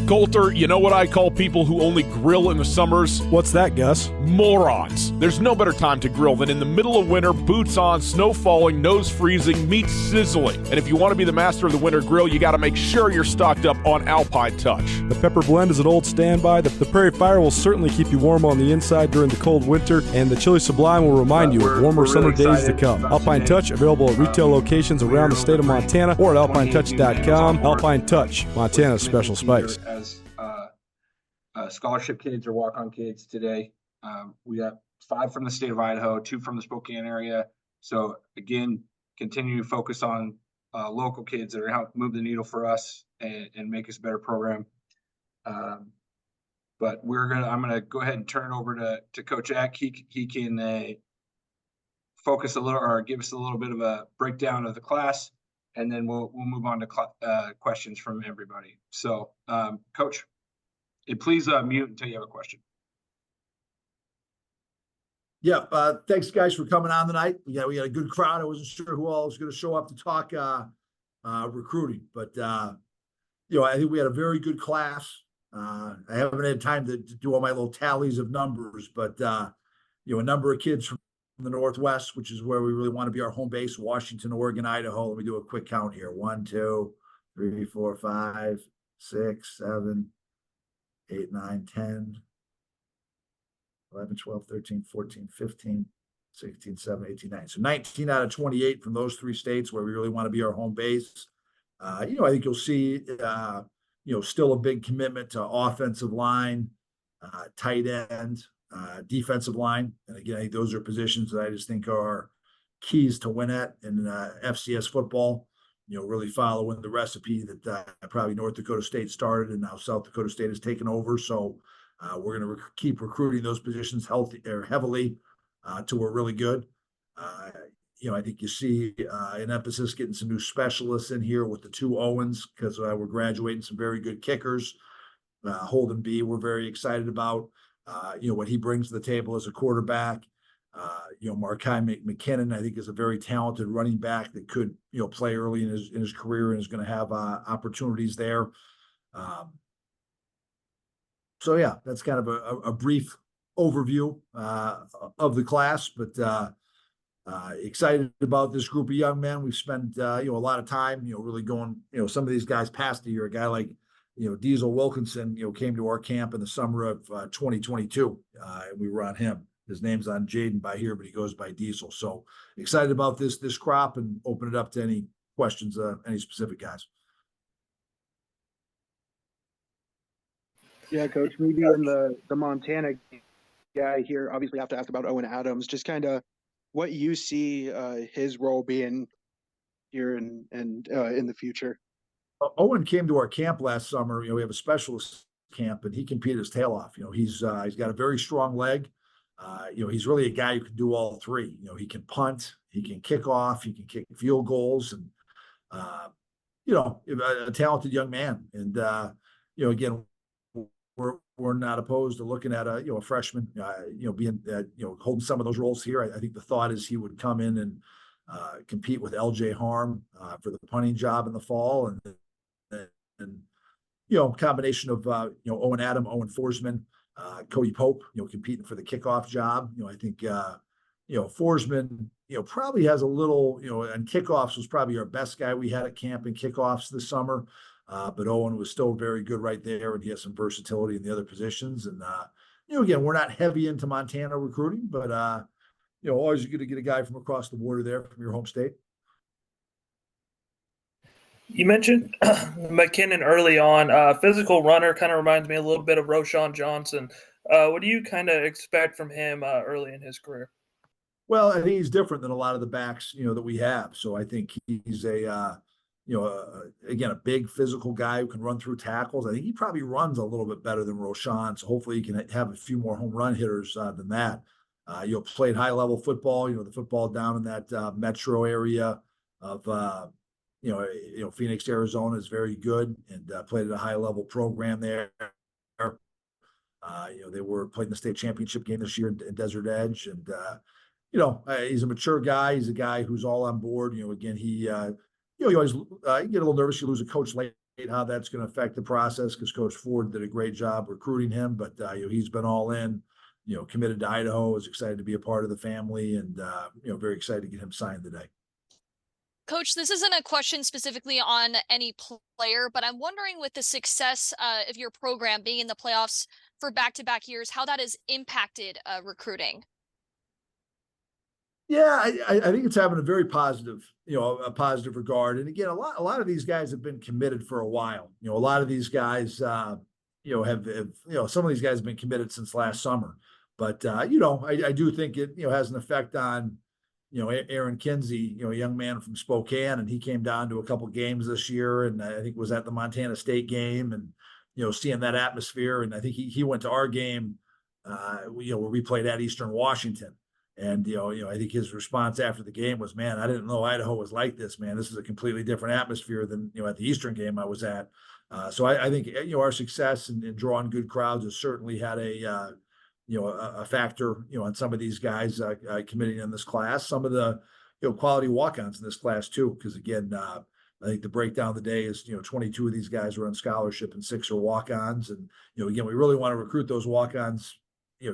Coulter, you know what I call people who only grill in the summers? What's that, Gus? Morons. There's no better time to grill than in the middle of winter, boots on, snow falling, nose freezing, meat sizzling. And if you want to be the master of the winter grill, you got to make sure you're stocked up on Alpine Touch. The Pepper Blend is an old standby. The Prairie Fire will certainly keep you warm on the inside during the cold winter, and the Chili Sublime will remind you of warmer summer days to come. Alpine Touch, available at retail locations around the state of Montana or at alpinetouch.com. Alpine Touch, Montana's special spice. As scholarship kids or walk-on kids today. We got 5 from the state of Idaho, 2 from the Spokane area. So again, continue to focus on local kids that are help move the needle for us and make us a better program. But I'm gonna go ahead and turn it over to Coach Eck. He can focus a little or give us a little bit of a breakdown of the class, and then we'll move on to questions from everybody. So, Coach. And please mute until you have a question. Yeah, thanks guys for coming on tonight. We got a good crowd. I wasn't sure who all was going to show up to talk recruiting, but I think we had a very good class. I haven't had time to do all my little tallies of numbers, but a number of kids from the Northwest, which is where we really want to be our home base: Washington, Oregon, Idaho. Let me do a quick count here: 1, 2, 3, 4, 5, 6, 7. 8, 9, 10, 11, 12, 13, 14, 15, 16, 17, 18, 19. So 19 out of 28 from those 3 states where we really want to be our home base. I think you'll see, still a big commitment to offensive line, tight end, defensive line. And again, I think those are positions that I just think are keys to win at in FCS football. Really following the recipe that probably North Dakota State started and now South Dakota State has taken over. So we're going to keep recruiting those positions heavily till we're really good. I think you see an emphasis getting some new specialists in here with the 2 Owens because we're graduating some very good kickers. Holden B, we're very excited about, what he brings to the table as a quarterback. Markai McKinnon, I think, is a very talented running back that could, play early in his career and is going to have opportunities there. So yeah, that's kind of a brief overview of the class, but excited about this group of young men. We've spent a lot of time, really going, some of these guys past a year. A guy like Diesel Wilkinson, came to our camp in the summer of 2022, and we were on him. His name's on Jaden by here, but he goes by Diesel. So excited about this crop and open it up to any questions, any specific guys. Yeah, Coach, maybe in the Montana guy here, obviously have to ask about Owen Adams, just kind of what you see his role being here and in the future. Owen came to our camp last summer. We have a specialist camp, and he competed his tail off. He's got a very strong leg. He's really a guy who can do all 3. He can punt, he can kick off, he can kick field goals, and a talented young man. And again, we're not opposed to looking at a freshman, being holding some of those roles here. I think the thought is he would come in and compete with LJ Harm for the punting job in the fall, and combination of Owen Adam, Owen Forsman. Cody Pope, competing for the kickoff job. I think, Forsman, probably has a little, and kickoffs was probably our best guy we had at camp in kickoffs this summer. But Owen was still very good right there, and he has some versatility in the other positions. And, again, we're not heavy into Montana recruiting, but, always good to get a guy from across the border there from your home state. You mentioned McKinnon early on. Physical runner, kind of reminds me a little bit of Roshan Johnson. What do you kind of expect from him early in his career? Well, I think he's different than a lot of the backs, that we have. So I think he's again, a big physical guy who can run through tackles. I think he probably runs a little bit better than Roshan. So hopefully he can have a few more home run hitters than that. Played high level football, the football down in that metro area of, Phoenix, Arizona is very good, and played at a high level program there. They were playing the state championship game this year in Desert Edge, and he's a mature guy. He's a guy who's all on board. Again, he you always you get a little nervous. You lose a coach late how that's going to affect the process because Coach Ford did a great job recruiting him, but he's been all in, committed to Idaho, is excited to be a part of the family, and very excited to get him signed today. Coach, this isn't a question specifically on any player, but I'm wondering with the success of your program being in the playoffs for back-to-back years, how that has impacted recruiting. Yeah, I think it's having a very positive, a positive regard. And again, a lot of these guys have been committed for a while. A lot of these guys, have some of these guys have been committed since last summer. But I do think it, has an effect on, Aaron Kinsey, a young man from Spokane, and he came down to a couple games this year, and I think was at the Montana State game, and seeing that atmosphere. And I think he went to our game, where we played at Eastern Washington. And, I think his response after the game was, man, I didn't know Idaho was like this, man. This is a completely different atmosphere than, at the Eastern game I was at. So I think, our success in drawing good crowds has certainly had a factor, on some of these guys committing in this class. Some of the, quality walk-ons in this class too, because again, I think the breakdown of the day is, 22 of these guys are on scholarship and 6 are walk-ons. And, again, we really want to recruit those walk-ons,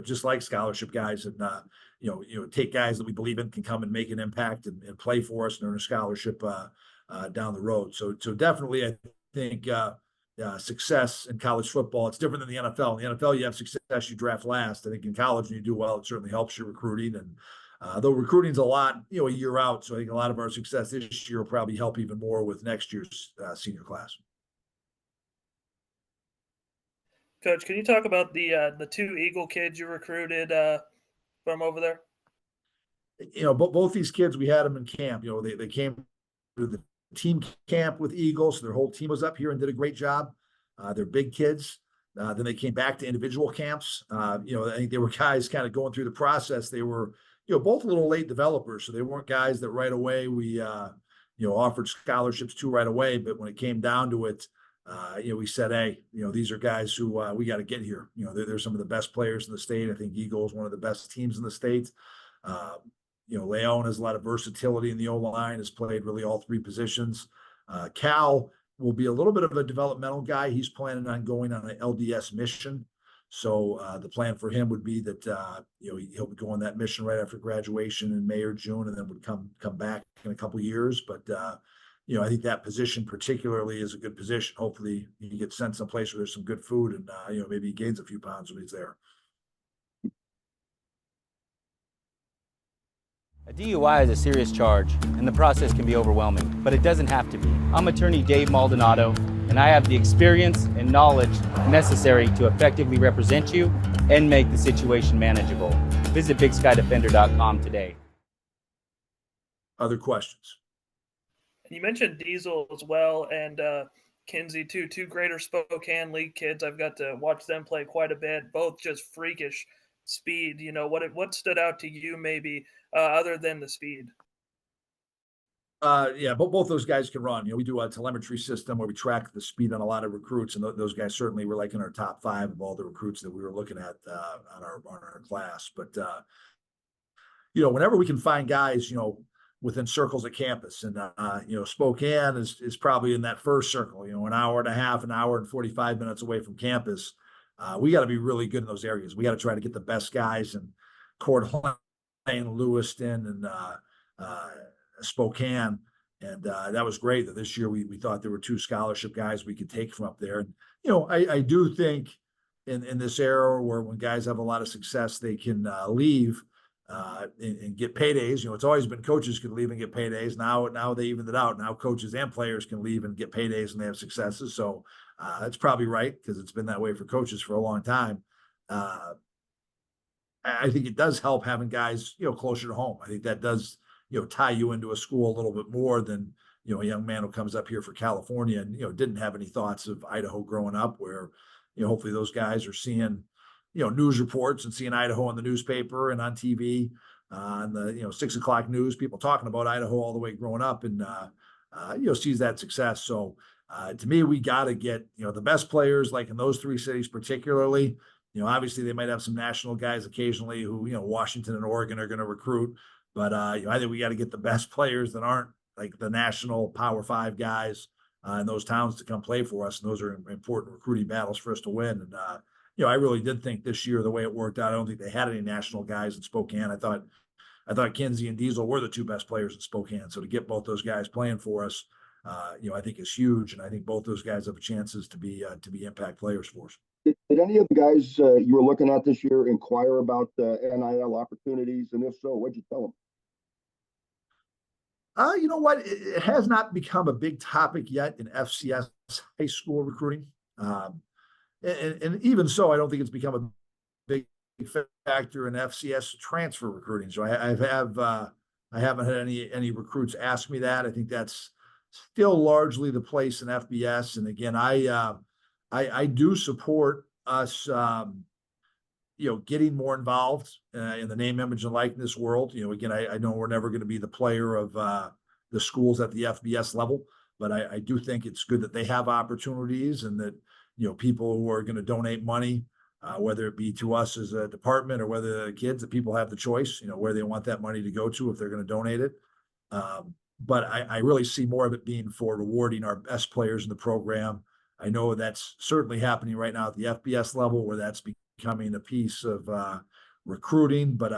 just like scholarship guys, and take guys that we believe in can come and make an impact and play for us and earn a scholarship down the road. So definitely, I think success in college football, it's different than the NFL. In the NFL, you have success, you draft last. I think in college, when you do well, it certainly helps your recruiting. And though recruiting's a lot, a year out, so I think a lot of our success this year will probably help even more with next year's senior class. Coach, can you talk about the 2 Eagle kids you recruited from over there? Both these kids, we had them in camp. They came to the team camp with Eagles, so their whole team was up here and did a great job. They're big kids. Then they came back to individual camps. I think they were guys kind of going through the process. They were, both a little late developers, so they weren't guys that right away we, offered scholarships to right away. But when it came down to it, we said, hey, these are guys who we got to get here. They're some of the best players in the state. I think Eagle is one of the best teams in the state. Leon has a lot of versatility in the O-line, has played really all 3 positions. Cal will be a little bit of a developmental guy. He's planning on going on an LDS mission. So the plan for him would be that, he'll be going that mission right after graduation in May or June, and then would come back in a couple of years. But, I think that position particularly is a good position. Hopefully he gets sent someplace where there's some good food and, maybe he gains a few pounds when he's there. A DUI is a serious charge, and the process can be overwhelming, but it doesn't have to be. I'm attorney Dave Maldonado, and I have the experience and knowledge necessary to effectively represent you and make the situation manageable. Visit BigSkyDefender.com today. Other questions? And you mentioned Diesel as well, and Kinsey too, 2 Greater Spokane League kids. I've got to watch them play quite a bit, both just freakish speed. What stood out to you maybe other than the speed? Yeah, both those guys can run. We do a telemetry system where we track the speed on a lot of recruits, and those guys certainly were like in our top 5 of all the recruits that we were looking at on our class. But whenever we can find guys, within circles of campus, and Spokane is probably in that first circle, an hour and a half, an hour and 45 minutes away from campus. We got to be really good in those areas. We got to try to get the best guys in Coeur d'Alene, Lewiston, and Spokane. And that was great that this year we thought there were 2 scholarship guys we could take from up there. And, I do think in this era where when guys have a lot of success, they can leave and get paydays. It's always been coaches could leave and get paydays. Now they evened it out. Now coaches and players can leave and get paydays and they have successes. So that's probably right, because it's been that way for coaches for a long time. I think it does help having guys, closer to home. I think that does, tie you into a school a little bit more than, a young man who comes up here for California and, didn't have any thoughts of Idaho growing up, where, hopefully those guys are seeing, news reports and seeing Idaho on the newspaper and on TV, on the, 6 o'clock news, people talking about Idaho all the way growing up, and, sees that success. So to me, we got to get, the best players, like in those 3 cities particularly. Obviously they might have some national guys occasionally who, Washington and Oregon are going to recruit, but I think we got to get the best players that aren't like the national Power 5 guys, in those towns to come play for us. And those are important recruiting battles for us to win. And, I really did think this year, the way it worked out, I don't think they had any national guys in Spokane. I thought Kinsey and Diesel were the two best players in Spokane. So to get both those guys playing for us, I think is huge. And I think both those guys have chances to be impact players for us. Did any of the guys you were looking at this year inquire about NIL opportunities? And if so, what'd you tell them? You know what? It has not become a big topic yet in FCS high school recruiting. And even so, I don't think it's become a big factor in FCS transfer recruiting. So I haven't had any recruits ask me that. I think that's still largely the place in FBS. And again, I do support us, getting more involved in the name, image, and likeness world. Again, I know we're never going to be the player of the schools at the FBS level, but I do think it's good that they have opportunities and that, people who are going to donate money, whether it be to us as a department or whether the kids, that people have the choice, where they want that money to go to if they're going to donate it. But I really see more of it being for rewarding our best players in the program. I know that's certainly happening right now at the FBS level, where that's becoming a piece of recruiting, but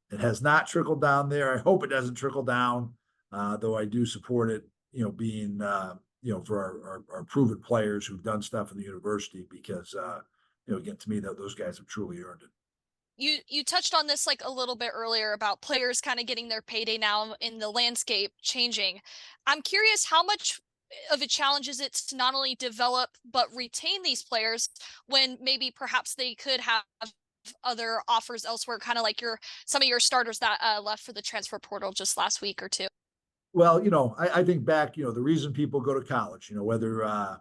it has not trickled down there. I hope it doesn't trickle down, though I do support it, being, for our proven players who've done stuff in the university, because, again, to me, those guys have truly earned it. You touched on this like a little bit earlier about players kind of getting their payday now in the landscape changing. I'm curious, how much of a challenge is it to not only develop but retain these players when maybe perhaps they could have other offers elsewhere, kind of like some of your starters that left for the transfer portal just last week or two? Well, I think back, the reason people go to college, whether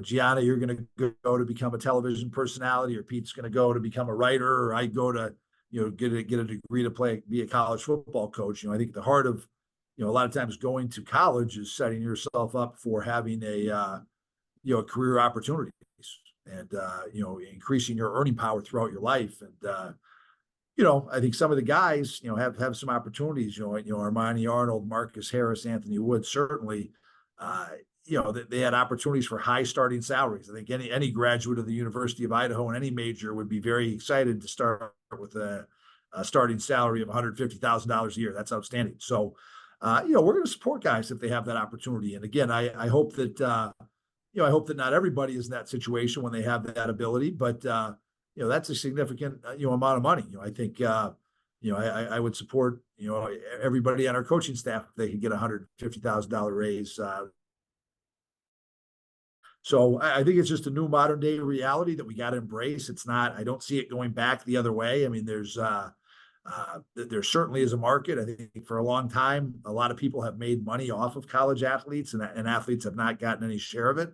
Gianna, you're going to go to become a television personality, or Pete's going to go to become a writer, or I go to, get a degree to be a college football coach. I think the heart of, a lot of times going to college is setting yourself up for having a career opportunities and, increasing your earning power throughout your life. And, I think some of the guys, have some opportunities, Armani Arnold, Marcus Harris, Anthony Wood, certainly, they had opportunities for high starting salaries. I think any graduate of the University of Idaho in any major would be very excited to start with a starting salary of $150,000 a year. That's outstanding. So, we're going to support guys if they have that opportunity. And again, I hope that, I hope that not everybody is in that situation when they have that ability, but, that's a significant, amount of money. I think, I would support, everybody on our coaching staff if they could get $150,000 raise. So I think it's just a new modern day reality that we got to embrace. I don't see it going back the other way. I mean, there certainly is a market. I think for a long time, a lot of people have made money off of college athletes, and athletes have not gotten any share of it.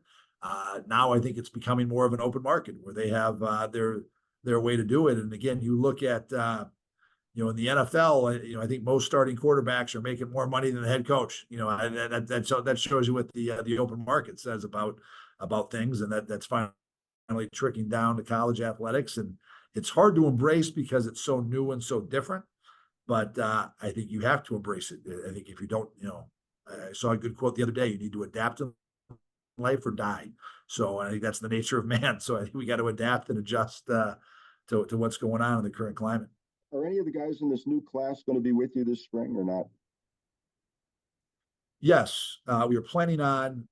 Now I think it's becoming more of an open market where they have their way to do it. And again, you look at, in the NFL, I think most starting quarterbacks are making more money than the head coach. That shows you what the open market says about things, and that's finally trickling down to college athletics. And it's hard to embrace because it's so new and so different, but I think you have to embrace it. I think if you don't, I saw a good quote the other day, you need to adapt in life or die. So I think that's the nature of man. So I think we got to adapt and adjust to what's going on in the current climate. Are any of the guys in this new class going to be with you this spring or not? Yes, we are planning on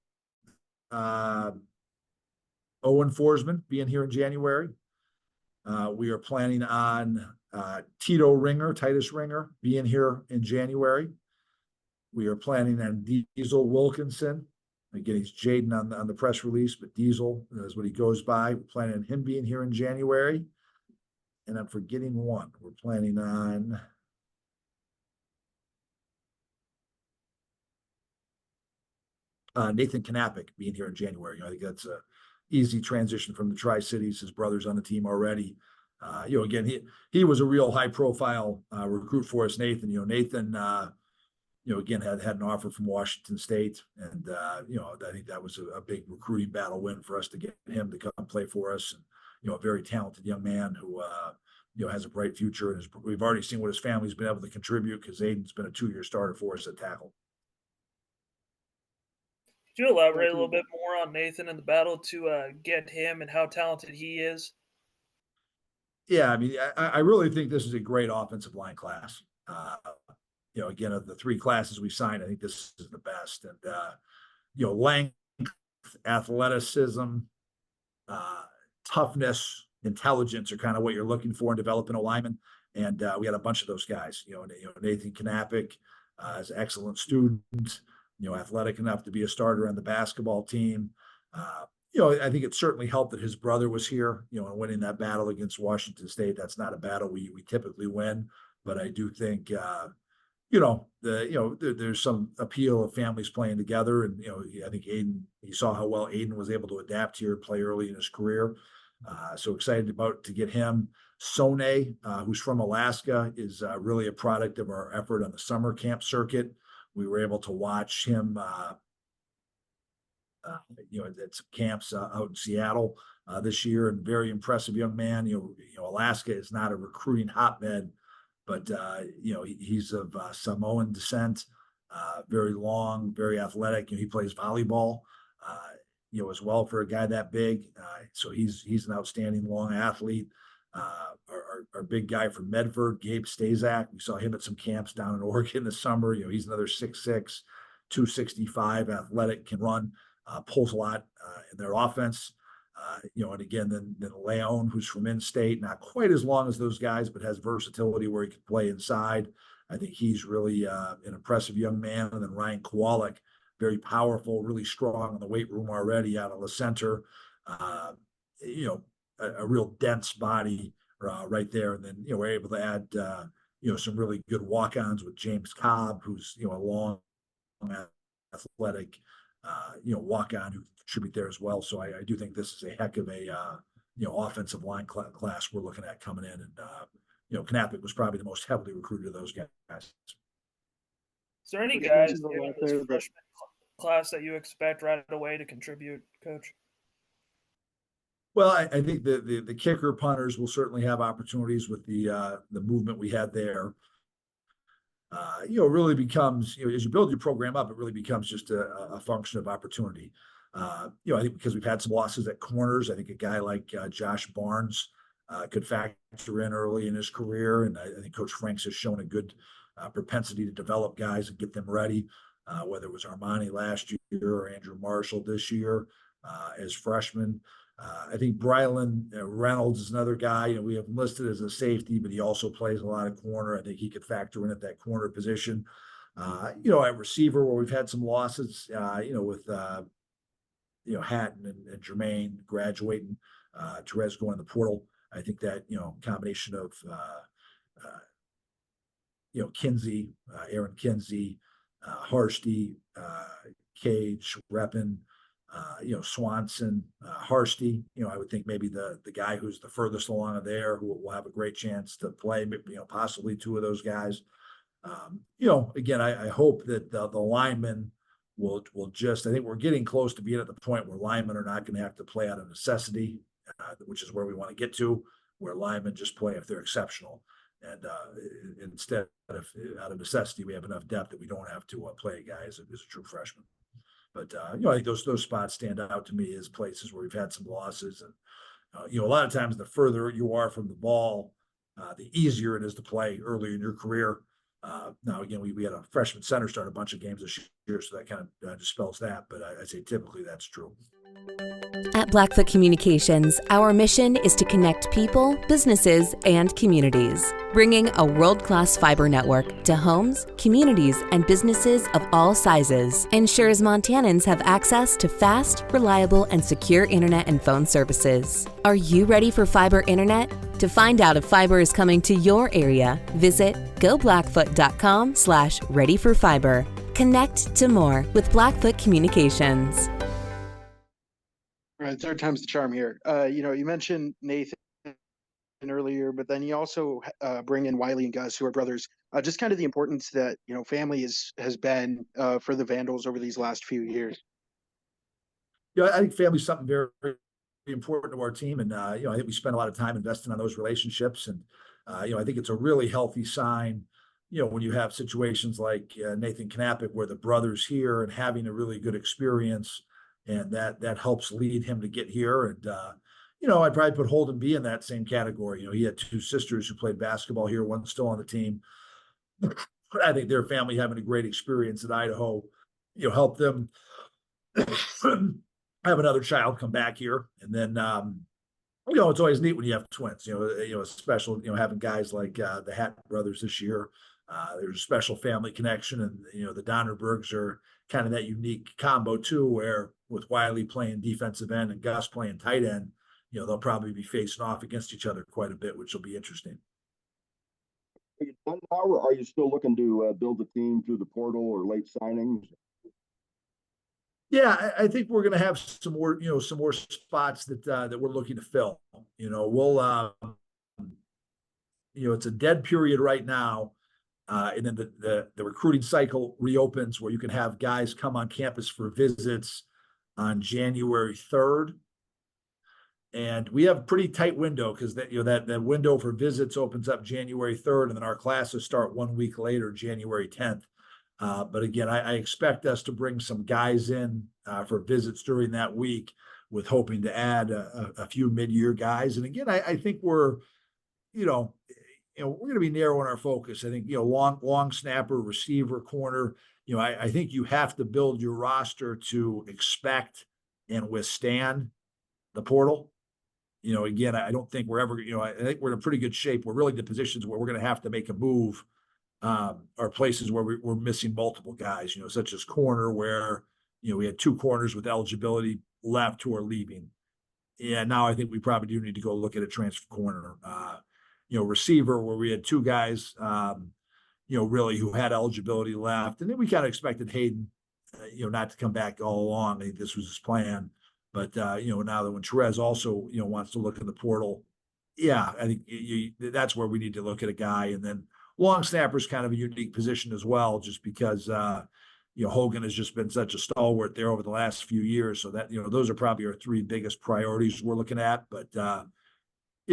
Owen Forsman being here in January. We are planning on Titus Ringer being here in January. We are planning on Diesel Wilkinson. Again, he's Jaden on the press release, but Diesel is what he goes by. We're planning on him being here in January. And I'm forgetting one. We're planning on Nathan Knappich being here in January. I think that's a easy transition from the Tri-Cities. His brother's on the team already. Again, he was a real high profile recruit for us, Nathan. Nathan, again, had an offer from Washington State. And, I think that was a big recruiting battle win for us to get him to come play for us. And, a very talented young man who, has a bright future. And we've already seen what his family's been able to contribute, because Aiden's been a 2-year starter for us at tackle. Could you elaborate a little bit more on Nathan and the battle to get him and how talented he is? Yeah, I mean, I really think this is a great offensive line class. Again, of the three classes we signed, I think this is the best. And length, athleticism, uh, toughness, intelligence are kind of what you're looking for in developing a lineman. And we had a bunch of those guys. Nathan Knappich is an excellent student. Athletic enough to be a starter on the basketball team. I think it certainly helped that his brother was here. And winning that battle against Washington State. That's not a battle we typically win, but I do think there's some appeal of families playing together. And, I think Aiden, you saw how well Aiden was able to adapt here, play early in his career. So excited to get him. Sone, who's from Alaska, is really a product of our effort on the summer camp circuit. We were able to watch him, at some camps out in Seattle this year, and very impressive young man. Alaska is not a recruiting hotbed, but he's of Samoan descent, very long, very athletic. He plays volleyball, as well for a guy that big. So he's an outstanding long athlete. Our big guy from Medford, Gabe Stazak, we saw him at some camps down in Oregon this summer. He's another 6'6", 265 athletic, can run, pulls a lot in their offense. And again, then Leon, who's from in-state, not quite as long as those guys, but has versatility where he can play inside. I think he's really an impressive young man. And then Ryan Kowalik, very powerful, really strong in the weight room already out of the center. A real dense body right there. And then, we're able to add, some really good walk-ons with James Cobb, who's, a long athletic, walk-on who contribute there as well. So I do think this is a heck of a, offensive line class we're looking at coming in. And, Knappich was probably the most heavily recruited of those guys. Is there any guys in this freshman class that you expect right away to contribute, Coach? Well, I think the kicker punters will certainly have opportunities with the movement we had there. Really becomes, as you build your program up, it really becomes just a function of opportunity. I think because we've had some losses at corners, I think a guy like Josh Barnes could factor in early in his career. And I think Coach Franks has shown a good propensity to develop guys and get them ready, whether it was Armani last year or Andrew Marshall this year as freshmen. I think Brylan Reynolds is another guy. We have him listed as a safety, but he also plays a lot of corner. I think he could factor in at that corner position. At receiver, where we've had some losses, with Hatton and Jermaine graduating, Therese going in the portal. I think that combination of Kinsey, Aaron Kinsey, Harsty, Cage, Reppin, Swanson, Harsty, I would think maybe the guy who's the furthest along there who will have a great chance to play, possibly two of those guys. Again, I hope that the linemen will just, I think we're getting close to being at the point where linemen are not going to have to play out of necessity, which is where we want to get to, where linemen just play if they're exceptional. And instead of out of necessity, we have enough depth that we don't have to play a guy as a true freshman. But I think those spots stand out to me as places where we've had some losses. And a lot of times the further you are from the ball, the easier it is to play early in your career. Now again, we had a freshman center start a bunch of games this year, so that kind of dispels that. But I'd say typically that's true. At Blackfoot Communications, our mission is to connect people, businesses, and communities, bringing a world-class fiber network to homes, communities, and businesses of all sizes ensures Montanans have access to fast, reliable, and secure internet and phone services. Are you ready for fiber internet? To find out if fiber is coming to your area, visit goblackfoot.com/readyforfiber. Connect to more with Blackfoot Communications. All right, third time's the charm here. You mentioned Nathan earlier, but then you also bring in Wiley and Gus, who are brothers. Just kind of the importance that family has been for the Vandals over these last few years. I think family's something very, very important to our team, and I think we spend a lot of time investing on those relationships, and I think it's a really healthy sign when you have situations like Nathan Knappich, where the brother's here and having a really good experience, and that helps lead him to get here. And I'd probably put Holden B in that same category. He had two sisters who played basketball here, one's still on the team. I think their family having a great experience at Idaho, help them have another child come back here. And then it's always neat when you have twins, it's special, having guys like the Hatton brothers this year. There's a special family connection, and the Donnerbergs are kind of that unique combo too, where with Wiley playing defensive end and Gus playing tight end, they'll probably be facing off against each other quite a bit, which will be interesting. Are you done now, or are you still looking to build a team through the portal or late signings? Yeah, I think we're going to have some more spots that we're looking to fill. We'll it's a dead period right now, and then the recruiting cycle reopens, where you can have guys come on campus for visits on January 3rd. And we have a pretty tight window, because that window for visits opens up January 3rd, and then our classes start 1 week later, January 10th. But again, I expect us to bring some guys in for visits during that week, with hoping to add a few mid-year guys. And again, I think we're going to be narrowing our focus. I think long snapper, receiver, corner. I think you have to build your roster to expect and withstand the portal. Again, I don't think we're ever. I think we're in a pretty good shape. We're really in the positions where we're going to have to make a move. Are places where we're missing multiple guys, such as corner, where, we had two corners with eligibility left who are leaving. Yeah, now I think we probably do need to go look at a transfer corner. Receiver, where we had two guys, really who had eligibility left. And then we kind of expected Hayden, not to come back all along. I think this was his plan. But, now that when Therese also, wants to look in the portal, yeah, I think that's where we need to look at a guy. And then long snapper is kind of a unique position as well, just because Hogan has just been such a stalwart there over the last few years. So that those are probably our three biggest priorities we're looking at. But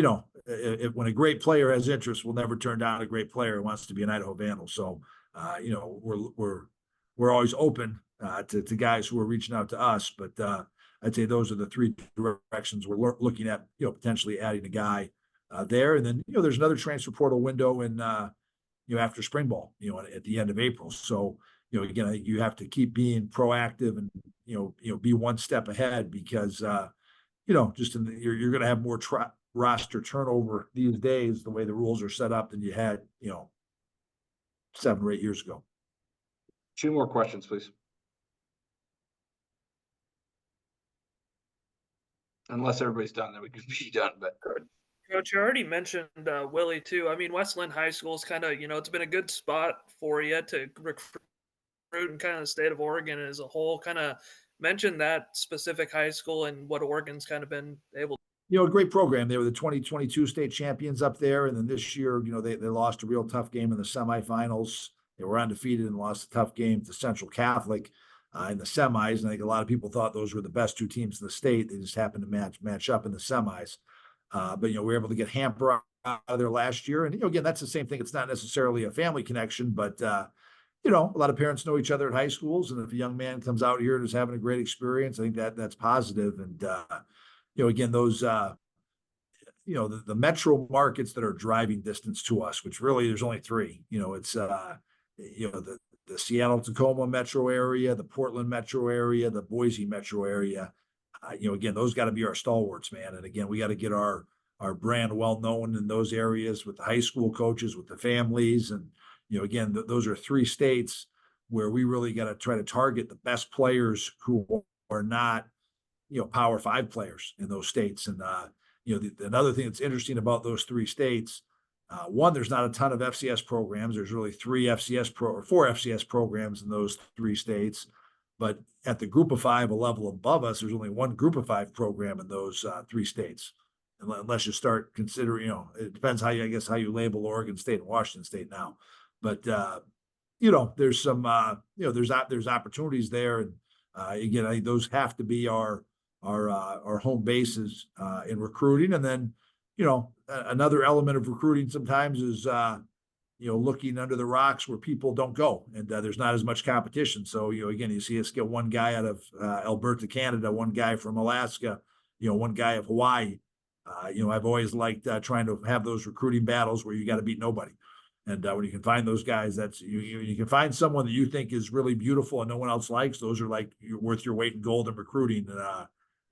when a great player has interest, we'll never turn down a great player who wants to be an Idaho Vandal. So we're always open to guys who are reaching out to us. But I'd say those are the three directions we're looking at. Potentially adding a guy there, and then there's another transfer portal window in. After spring ball, at the end of April. So, again, I think you have to keep being proactive and, be one step ahead, because, just you're going to have more roster turnover these days, the way the rules are set up, than you had, 7 or 8 years ago. 2 more questions, please. Unless everybody's done, then we could be done, but Coach, you already mentioned Willie too. I mean, Westland High School is kind of, it's been a good spot for you to recruit in kind of the state of Oregon as a whole. Kind of mention that specific high school and what Oregon's kind of been able to. A great program. They were the 2022 state champions up there. And then this year, they lost a real tough game in the semifinals. They were undefeated and lost a tough game to Central Catholic in the semis. And I think a lot of people thought those were the best 2 teams in the state. They just happened to match up in the semis. But, we were able to get Hamper out of there last year. And, again, that's the same thing. It's not necessarily a family connection, but, a lot of parents know each other at high schools. And if a young man comes out here and is having a great experience, I think that's positive. And, again, those, the metro markets that are driving distance to us, which really there's only 3, it's, the Seattle-Tacoma metro area, the Portland metro area, the Boise metro area. Again, those got to be our stalwarts, man. And again, we got to get our brand well known in those areas with the high school coaches, with the families. And, again, those are 3 states where we really got to try to target the best players who are not, Power 5 players in those states. And, another thing that's interesting about those 3 states, one, there's not a ton of FCS programs. There's really 4 FCS programs in those 3 states. But at the group of 5, a level above us, there's only one group of 5 program in those 3 states. Unless you start considering, it depends how you label Oregon State and Washington State now. But, there's some, there's opportunities there. And again, I think those have to be our home bases in recruiting. And then, another element of recruiting sometimes is, looking under the rocks where people don't go, and there's not as much competition. So, again, you see us get one guy out of Alberta, Canada, one guy from Alaska, one guy of Hawaii. I've always liked trying to have those recruiting battles where you got to beat nobody. And when you can find those guys, that's you can find someone that you think is really beautiful and no one else likes. Those are like worth your weight in gold in recruiting. And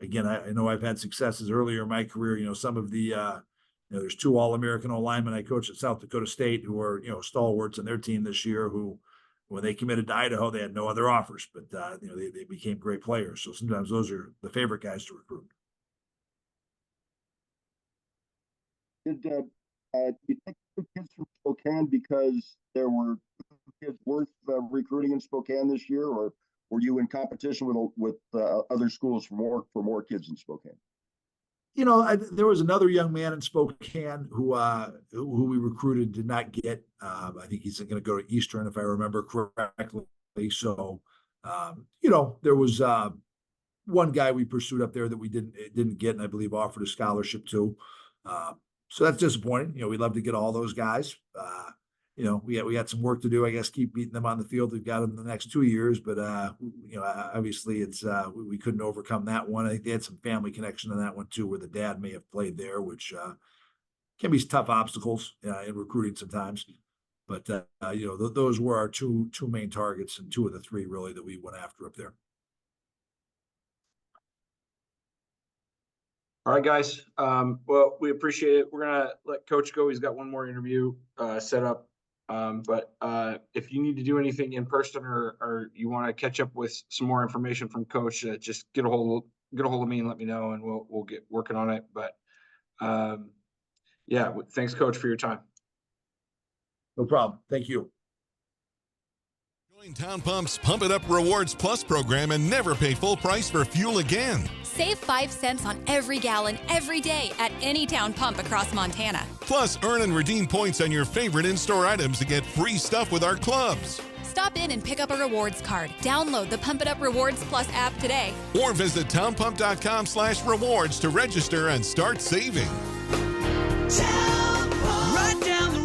again, I know I've had successes earlier in my career. Some of the there's 2 All-American O-linemen I coached at South Dakota State who are, stalwarts in their team this year who, when they committed to Idaho, they had no other offers, but, they became great players. So sometimes those are the favorite guys to recruit. Did you take 2 kids from Spokane because there were 2 kids worth recruiting in Spokane this year, or were you in competition with other schools for more kids in Spokane? There was another young man in Spokane who we recruited, did not get. I think he's going to go to Eastern, if I remember correctly. So, there was one guy we pursued up there that we didn't get, and I believe offered a scholarship to. So that's disappointing. We'd love to get all those guys. We had some work to do, I guess, keep beating them on the field. We've got them in the next 2 years, but obviously it's we couldn't overcome that one. I think they had some family connection in that one too, where the dad may have played there, which can be tough obstacles in recruiting sometimes. But those were our two main targets, and 2 of the 3 really that we went after up there. All right, guys. Well, we appreciate it. We're gonna let Coach go. He's got one more interview set up. But if you need to do anything in person or you want to catch up with some more information from Coach, just get a hold of me and let me know, and we'll get working on it. But yeah, thanks, Coach, for your time. No problem. Thank you. Join Town Pump's Pump It Up Rewards Plus program and never pay full price for fuel again. Save 5 cents on every gallon every day at any Town Pump across Montana. Plus, earn and redeem points on your favorite in-store items to get free stuff with our clubs. Stop in and pick up a rewards card. Download the Pump It Up Rewards Plus app today. Or visit townpump.com/rewards to register and start saving. Town Pump. Right down the